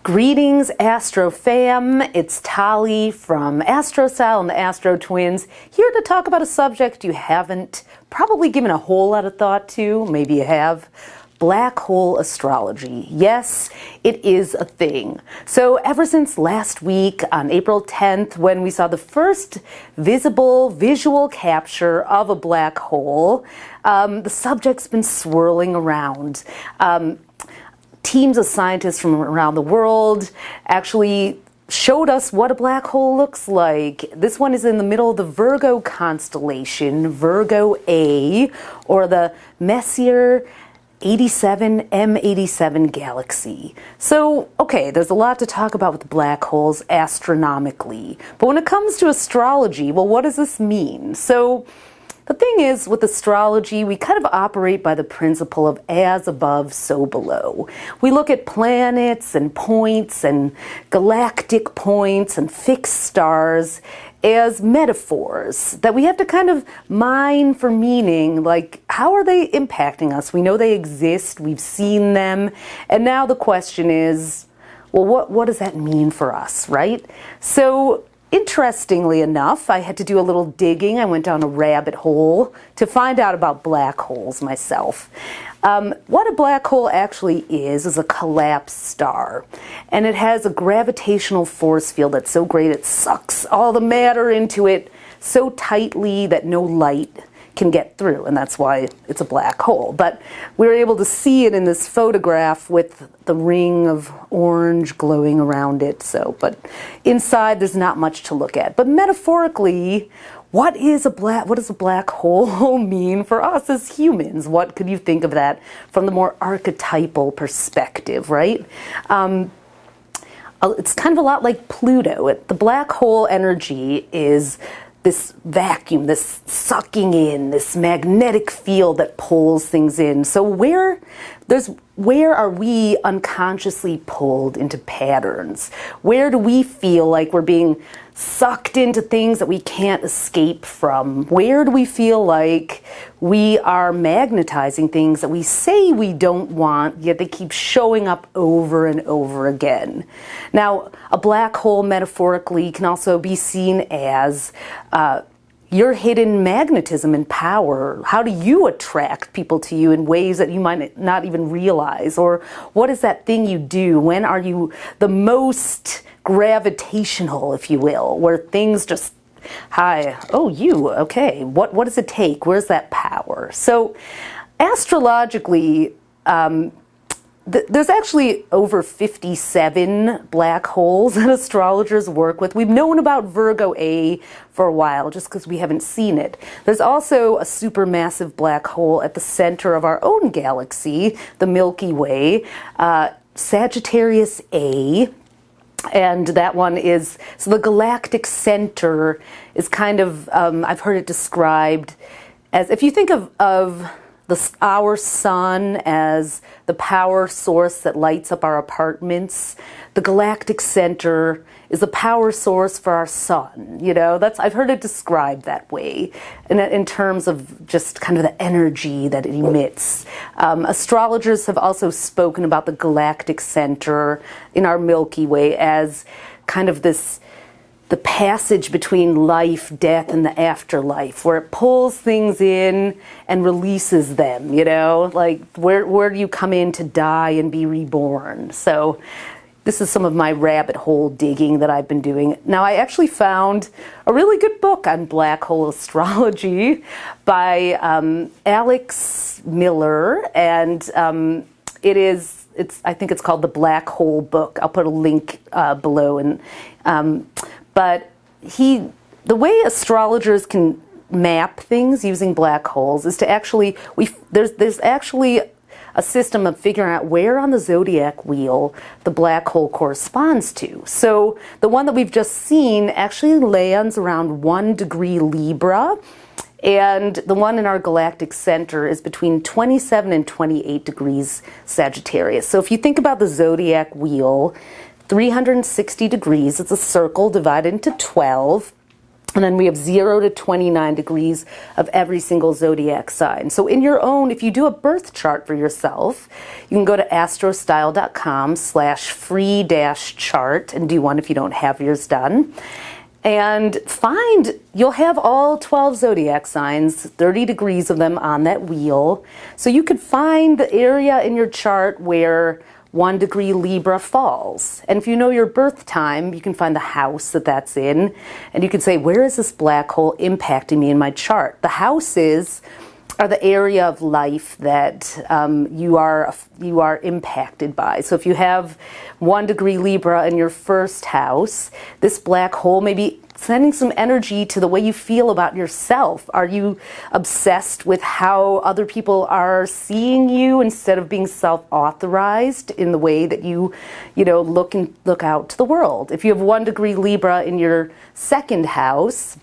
Greetings, Astro fam. It's Tali from AstroStyle and the AstroTwins, here to talk about a subject you haven't probably given a whole lot of thought to. Maybe you have. Black hole astrology. Yes, it is a thing. So ever since last week on April 10th, when we saw the first visual capture of a black hole, the subject's been swirling around. Teams of scientists from around the world actually showed us what a black hole looks like. This one is in the middle of the Virgo constellation, Virgo A, or the Messier 87 M87 galaxy. So, okay, there's a lot to talk about with black holes astronomically. But when it comes to astrology, well, what does this mean? So, the thing is, with astrology, we kind of operate by the principle of as above, so below. We look at planets and points and galactic points and fixed stars as metaphors that we have to kind of mine for meaning, like how are they impacting us? We know they exist, we've seen them, and now the question is, well, what does that mean for us, right? So, interestingly enough, I had to do a little digging. I went down a rabbit hole to find out about black holes myself. What a black hole actually is a collapsed star. And it has a gravitational force field that's so great it sucks all the matter into it so tightly that no light can get through, and that's why it's a black hole. But we were able to see it in this photograph with the ring of orange glowing around it. So, but inside there's not much to look at. But metaphorically, what does a black hole mean for us as humans? What could you think of that from the more archetypal perspective, right? It's kind of a lot like Pluto. The black hole energy is this vacuum, this sucking in, this magnetic field that pulls things in. So where are we unconsciously pulled into patterns? Where do we feel like we're being sucked into things that we can't escape from? Where do we feel like we are magnetizing things that we say we don't want, yet they keep showing up over and over again? Now, a black hole metaphorically can also be seen as your hidden magnetism and power. How do you attract people to you in ways that you might not even realize? Or what is that thing you do? When are you the most gravitational, if you will, where things just, hi, oh, you, okay, what does it take? Where's that power? So astrologically, there's actually over 57 black holes that astrologers work with. We've known about Virgo A for a while, just because we haven't seen it. There's also a supermassive black hole at the center of our own galaxy, the Milky Way, Sagittarius A. And that one is, so the galactic center is kind of, I've heard it described as, if you think of our sun as the power source that lights up our apartments, the galactic center is the power source for our sun. You know, I've heard it described that way, in terms of just kind of the energy that it emits. Astrologers have also spoken about the galactic center in our Milky Way as kind of the passage between life, death, and the afterlife, where it pulls things in and releases them, you know? Like, where do you come in to die and be reborn? So this is some of my rabbit hole digging that I've been doing. Now, I actually found a really good book on black hole astrology by Alex Miller, and I think it's called The Black Hole Book. I'll put a link below. And but the way astrologers can map things using black holes is to actually, there's actually a system of figuring out where on the zodiac wheel the black hole corresponds to. So the one that we've just seen actually lands around 1 degree Libra, and the one in our galactic center is between 27 and 28 degrees Sagittarius. So if you think about the zodiac wheel, 360 degrees, it's a circle divided into 12. And then we have 0 to 29 degrees of every single zodiac sign. So in your own, if you do a birth chart for yourself, you can go to astrostyle.com/free-chart and do one if you don't have yours done. And you'll have all 12 zodiac signs, 30 degrees of them on that wheel. So you could find the area in your chart where 1 degree Libra falls. And if you know your birth time, you can find the house that that's in. And you can say, where is this black hole impacting me in my chart? The houses are the area of life that you are impacted by. So if you have 1 degree Libra in your first house, this black hole may be sending some energy to the way you feel about yourself. Are you obsessed with how other people are seeing you instead of being self-authorized in the way that you look out to the world? If you have 1 degree Libra in your second house,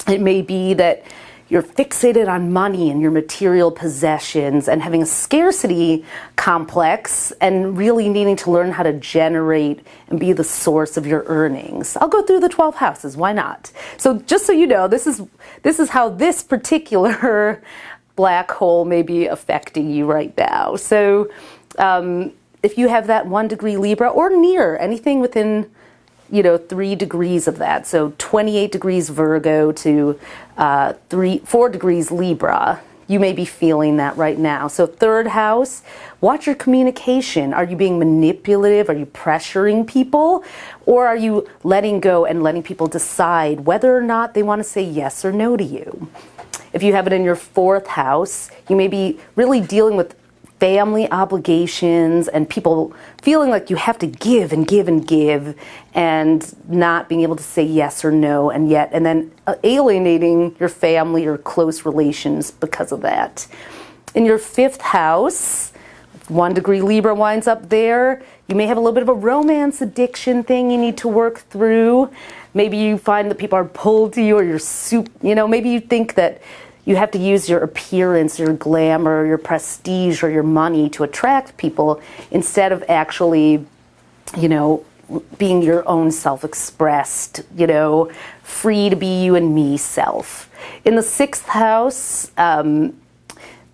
it may be that you're fixated on money and your material possessions and having a scarcity complex and really needing to learn how to generate and be the source of your earnings. I'll go through the 12 houses, why not? So just so you know, this is how this particular black hole may be affecting you right now. So if you have that 1 degree Libra or near anything within 3 degrees of that. So 28 degrees Virgo to 4 degrees Libra. You may be feeling that right now. So third house, watch your communication. Are you being manipulative? Are you pressuring people? Or are you letting go and letting people decide whether or not they want to say yes or no to you? If you have it in your fourth house, you may be really dealing with family obligations and people feeling like you have to give and give and give and not being able to say yes or no and then alienating your family or close relations because of that. In your fifth house, 1 degree Libra winds up there. You may have a little bit of a romance addiction thing you need to work through. Maybe you find that people are pulled to you or maybe you think that you have to use your appearance, your glamour, your prestige, or your money to attract people instead of actually, being your own self-expressed, free to be you and me self. In the sixth house,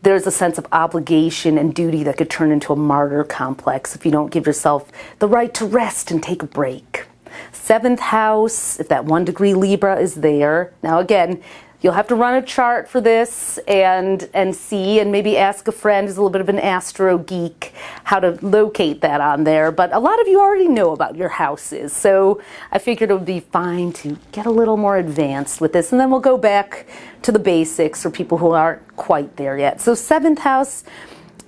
there's a sense of obligation and duty that could turn into a martyr complex if you don't give yourself the right to rest and take a break. Seventh house, if that 1 degree Libra is there. Now again, you'll have to run a chart for this and see and maybe ask a friend who's a little bit of an astro geek how to locate that on there. But a lot of you already know about your houses, so I figured it would be fine to get a little more advanced with this. And then we'll go back to the basics for people who aren't quite there yet. So seventh house,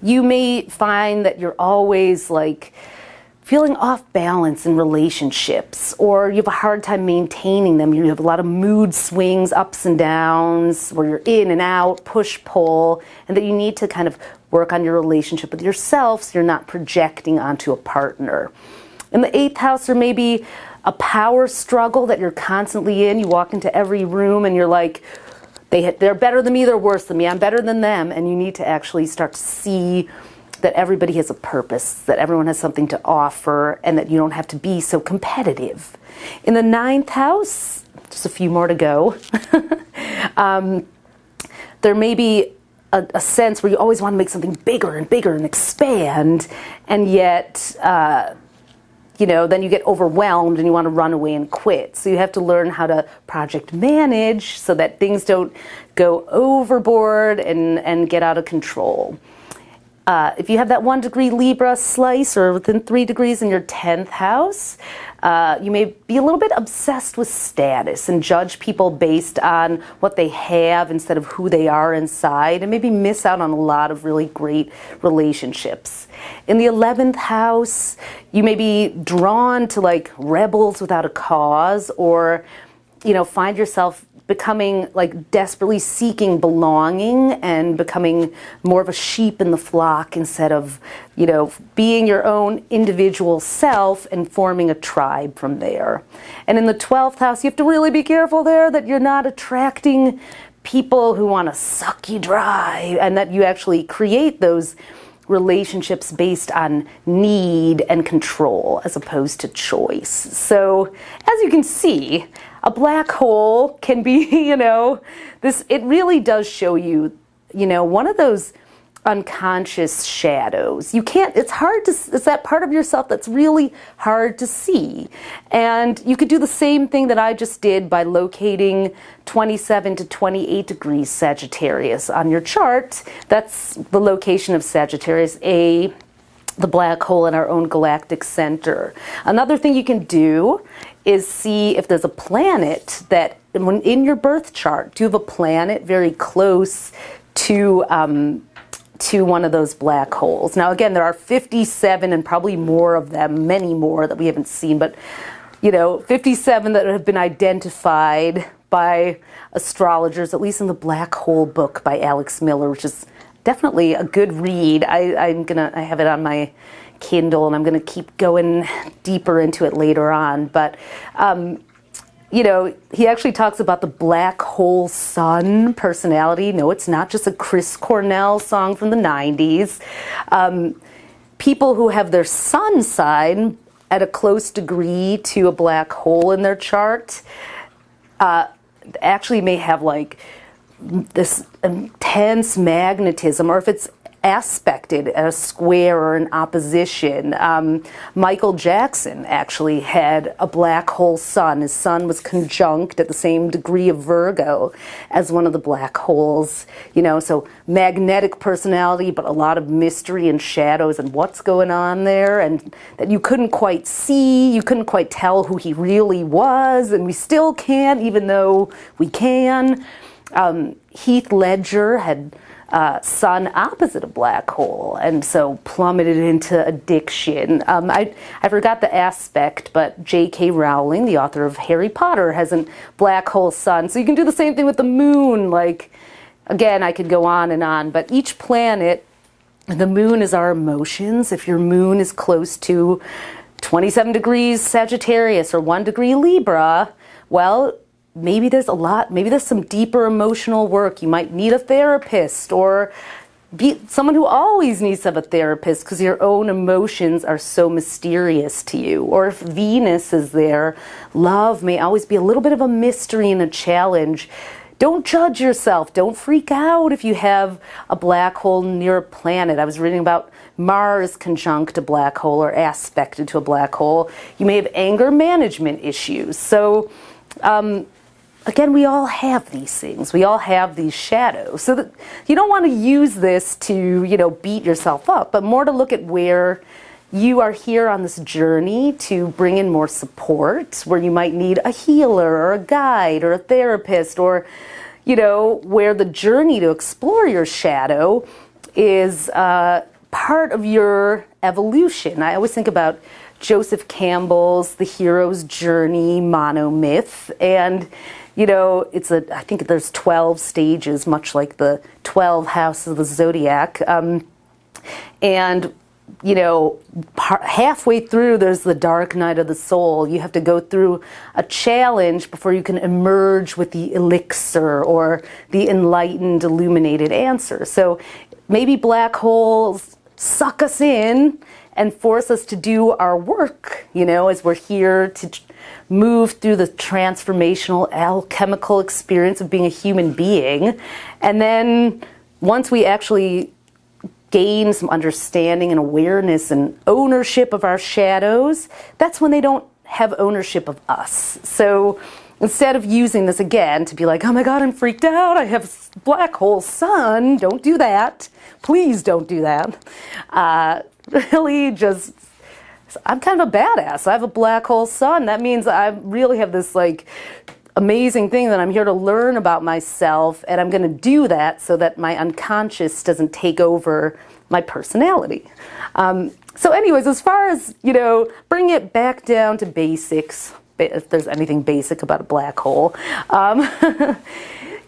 you may find that you're always feeling off balance in relationships, or you have a hard time maintaining them. You have a lot of mood swings, ups and downs, where you're in and out, push, pull, and that you need to kind of work on your relationship with yourself so you're not projecting onto a partner. In the eighth house, there may be a power struggle that you're constantly in. You walk into every room and you're like, they're better than me, they're worse than me, I'm better than them, and you need to actually start to see that everybody has a purpose, that everyone has something to offer, and that you don't have to be so competitive. In the ninth house, just a few more to go, there may be a sense where you always want to make something bigger and bigger and expand, and yet, then you get overwhelmed and you want to run away and quit. So you have to learn how to project manage so that things don't go overboard and get out of control. If you have that 1 degree Libra slice or within 3 degrees in your 10th house, you may be a little bit obsessed with status and judge people based on what they have instead of who they are inside, and maybe miss out on a lot of really great relationships. In the 11th house, you may be drawn to rebels without a cause, or find yourself becoming desperately seeking belonging and becoming more of a sheep in the flock instead of, being your own individual self and forming a tribe from there. And in the 12th house, you have to really be careful there that you're not attracting people who want to suck you dry, and that you actually create those relationships based on need and control as opposed to choice. So as you can see, a black hole can be, it really does show you, one of those unconscious shadows. It's that part of yourself that's really hard to see. And you could do the same thing that I just did by locating 27 to 28 degrees Sagittarius on your chart. That's the location of Sagittarius A, the black hole in our own galactic center. Another thing you can do is see if there's a planet that, in your birth chart, do you have a planet very close to one of those black holes? Now, again, there are 57 and probably more of them, many more that we haven't seen, but 57 that have been identified by astrologers, at least in the Black Hole book by Alex Miller, which is definitely a good read. I have it on my Kindle, and I'm gonna keep going deeper into it later on. But he actually talks about the black hole sun personality. No, it's not just a Chris Cornell song from the 90s. People who have their sun sign at a close degree to a black hole in their chart actually may have like this intense magnetism, or if it's aspected at a square or an opposition. Michael Jackson actually had a black hole sun. His sun was conjunct at the same degree of Virgo as one of the black holes. So magnetic personality, but a lot of mystery and shadows and what's going on there, and that you couldn't quite see, you couldn't quite tell who he really was, and we still can't, even though we can. Heath Ledger had sun opposite a black hole, and so plummeted into addiction. I forgot the aspect, but J.K. Rowling, the author of Harry Potter, has a black hole sun. So you can do the same thing with the moon. Like, again, I could go on, but each planet, the moon is our emotions. If your moon is close to 27 degrees Sagittarius or 1 degree Libra, well, maybe there's some deeper emotional work. You might need a therapist, or be someone who always needs to have a therapist because your own emotions are so mysterious to you. Or if Venus is there, love may always be a little bit of a mystery and a challenge. Don't judge yourself. Don't freak out if you have a black hole near a planet. I was reading about Mars conjunct a black hole or aspected to a black hole. You may have anger management issues. So, again, we all have these things. We all have these shadows. So that you don't want to use this to, beat yourself up, but more to look at where you are here on this journey to bring in more support, where you might need a healer or a guide or a therapist, or, where the journey to explore your shadow is part of your evolution. I always think about Joseph Campbell's The Hero's Journey monomyth, and I think there's 12 stages, much like the 12 houses of the zodiac, and halfway through there's the dark night of the soul. You have to go through a challenge before you can emerge with the elixir or the enlightened, illuminated answer. So maybe black holes suck us in and force us to do our work, as we're here to move through the transformational alchemical experience of being a human being. And then once we actually gain some understanding and awareness and ownership of our shadows, that's when they don't have ownership of us. So instead of using this again to be like, oh my God, I'm freaked out, I have black hole sun, don't do that. Please don't do that. Really just, I'm kind of a badass. I have a black hole sun. That means I really have this amazing thing that I'm here to learn about myself, and I'm going to do that so that my unconscious doesn't take over my personality. So anyways, as far as, bring it back down to basics, if there's anything basic about a black hole,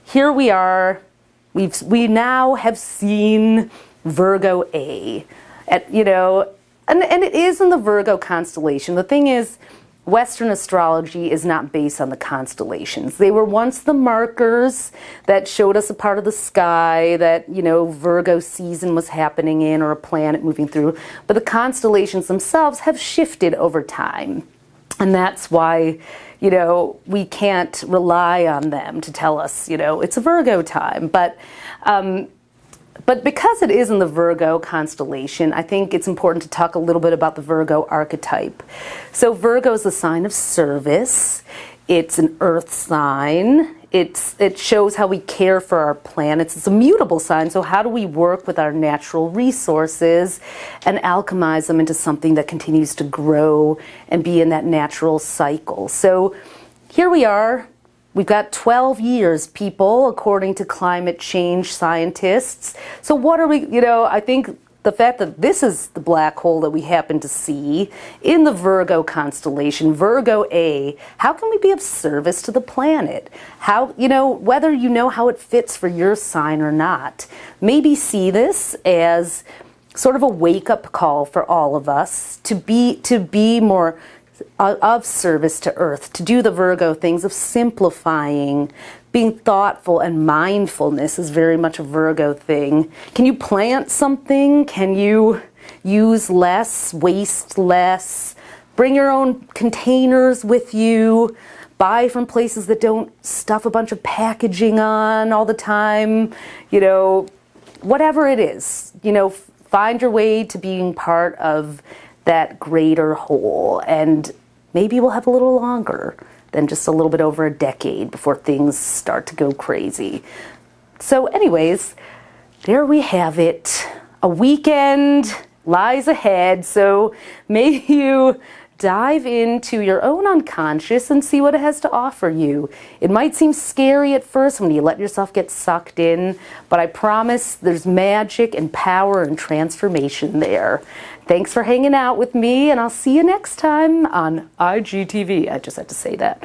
here we are. We now have seen Virgo A. And it is in the Virgo constellation. The thing is, Western astrology is not based on the constellations. They were once the markers that showed us a part of the sky that, Virgo season was happening in, or a planet moving through. But the constellations themselves have shifted over time. And that's why, we can't rely on them to tell us, it's a Virgo time. But because it is in the Virgo constellation, I think it's important to talk a little bit about the Virgo archetype. So Virgo is a sign of service. It's an earth sign. It shows how we care for our planets. It's a mutable sign, so how do we work with our natural resources and alchemize them into something that continues to grow and be in that natural cycle? So here we are. We've got 12 years, people, according to climate change scientists. So what are we, I think the fact that this is the black hole that we happen to see in the Virgo constellation, Virgo A, how can we be of service to the planet? How, whether you know how it fits for your sign or not, maybe see this as sort of a wake-up call for all of us to be more of service to Earth, to do the Virgo things of simplifying, being thoughtful, and mindfulness is very much a Virgo thing. Can you plant something? Can you use less, waste less? Bring your own containers with you. Buy from places that don't stuff a bunch of packaging on all the time. Whatever it is, find your way to being part of that greater whole. And maybe we'll have a little longer than just a little bit over a decade before things start to go crazy. So anyways, there we have it. A weekend lies ahead, so may you dive into your own unconscious and see what it has to offer you. It might seem scary at first when you let yourself get sucked in, but I promise there's magic and power and transformation there. Thanks for hanging out with me, and I'll see you next time on IGTV. I just had to say that.